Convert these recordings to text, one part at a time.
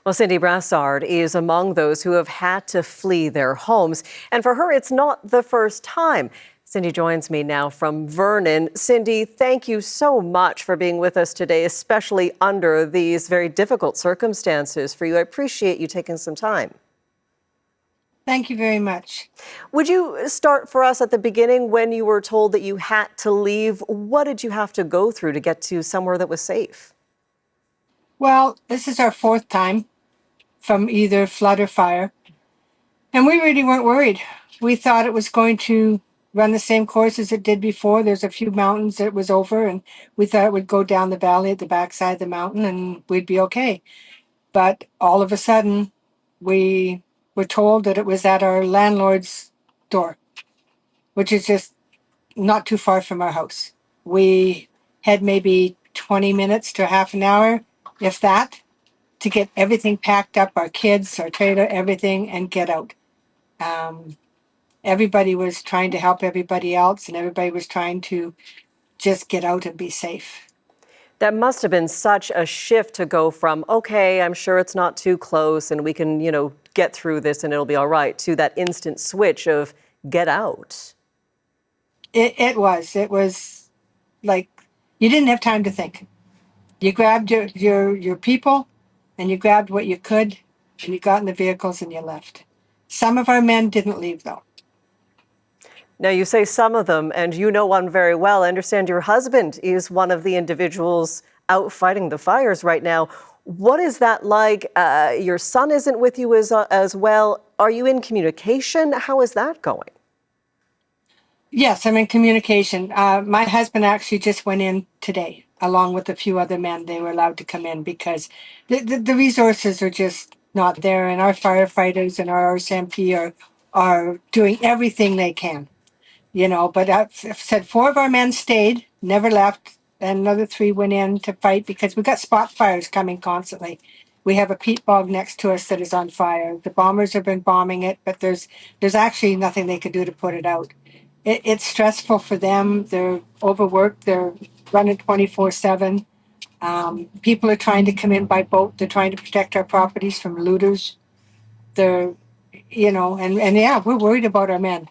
Well, Cindy Brassard is among those who have had to flee their homes. And for her, it's not the first time. Cindy joins me now from Vernon. Cindy, thank you so much for being with us today, especially under these very difficult circumstances for you. I appreciate you taking some time. Thank you very much. Would you start for us at the beginning when you were told that you had to leave? What did you have to go through to get to somewhere that was safe? Well, this is our fourth time from either flood or fire, and we really weren't worried. We thought it was going to run the same course as it did before. There's a few mountains that it was over, and we thought it would go down the valley at the backside of the mountain and we'd be okay. But all of a sudden, we were told that it was at our landlord's door, which is just not too far from our house. We had maybe 20 minutes to half an hour, if that, to get everything packed up, our kids, our trailer, everything, and get out. Everybody was trying to help everybody else, and everybody was trying to just get out and be safe. That must have been such a shift to go from, okay, I'm sure it's not too close and we can, get through this and it'll be all right, to that instant switch of get out. It was like you didn't have time to think. You grabbed your people and you grabbed what you could and you got in the vehicles and you left. Some of our men didn't leave, though. Now, you say some of them, and you know one very well. I understand your husband is one of the individuals out fighting the fires right now. What is that like? Your son isn't with you as well. Are you in communication? How is that going? Yes, I'm in communication. My husband actually just went in today, along with a few other men. They were allowed to come in because the resources are just not there, and our firefighters and our RSMP are doing everything they can. But I've said 4 of our men stayed, never left, and another 3 went in to fight because we've got spot fires coming constantly. We have a peat bog next to us that is on fire. The bombers have been bombing it, but there's actually nothing they could do to put it out. It's stressful for them. They're overworked. They're running 24/7. People are trying to come in by boat. They're trying to protect our properties from looters. They're, and yeah, we're worried about our men.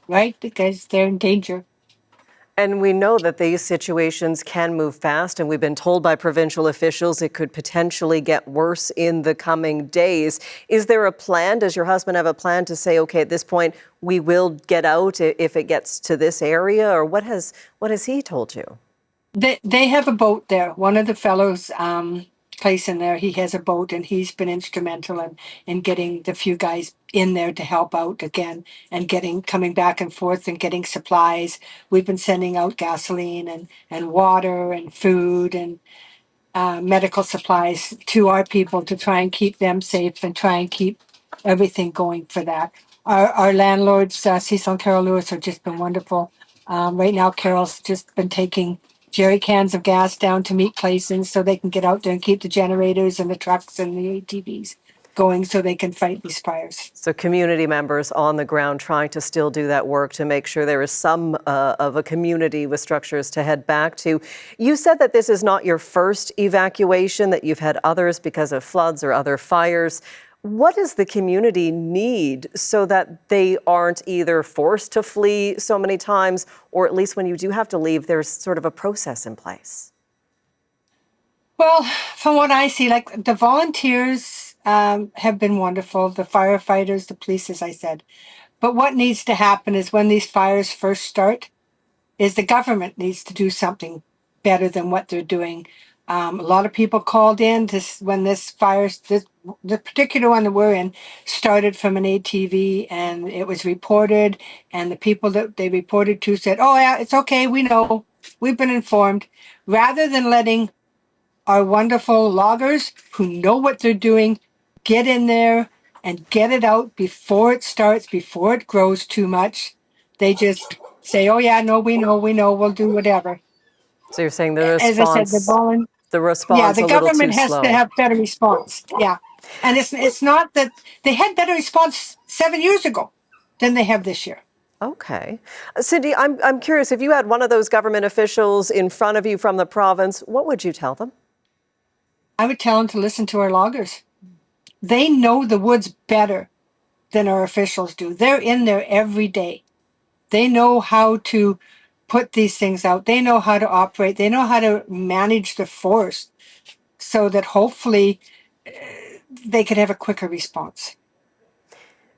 Right, because they're in danger. And we know that these situations can move fast, and we've been told by provincial officials it could potentially get worse in the coming days. Is there a plan? Does your husband have a plan to say, okay, at this point, we will get out if it gets to this area? Or what has he told you? They have a boat there. One of the fellows place in there, he has a boat, and he's been instrumental in getting the few guys in there to help out again and coming back and forth and getting supplies. We've been sending out gasoline and water and food and medical supplies to our people to try and keep them safe and try and keep everything going for that. Our landlords, Cecil and Carol Lewis, have just been wonderful. Right now, Carol's just been taking jerry cans of gas down to meet places so they can get out there and keep the generators and the trucks and the ATVs going so they can fight these fires. So community members on the ground trying to still do that work to make sure there is some of a community with structures to head back to. You said that this is not your first evacuation, that you've had others because of floods or other fires. What does the community need so that they aren't either forced to flee so many times, or at least when you do have to leave, there's sort of a process in place? Well, from what I see, like the volunteers have been wonderful, the firefighters, the police, as I said. But what needs to happen is when these fires first start, is the government needs to do something better than what they're doing. A lot of people called in when this fire, the particular one that we're in, started from an ATV, and it was reported, and the people that they reported to said, oh yeah, it's okay, we know, we've been informed, rather than letting our wonderful loggers who know what they're doing get in there and get it out before it starts, before it grows too much. They just say, oh yeah, no, we know, we'll do whatever. So you're saying the response, as I said, the response the a little government too has slow. to have better response. Yeah. And it's not that they had better response 7 years ago than they have this year. Okay. Cindy, I'm curious, if you had one of those government officials in front of you from the province, what would you tell them? I would tell them to listen to our loggers. they know the woods better than our officials do. They're in there every day. They know how to put these things out. They know how to operate. They know how to manage the force so that hopefully they could have a quicker response.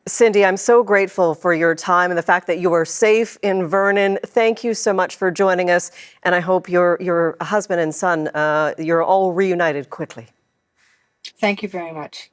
Cindy, I'm so grateful for your time and the fact that you are safe in Vernon. Thank you so much for joining us, and I hope your husband and son, you're all reunited quickly. Thank you very much.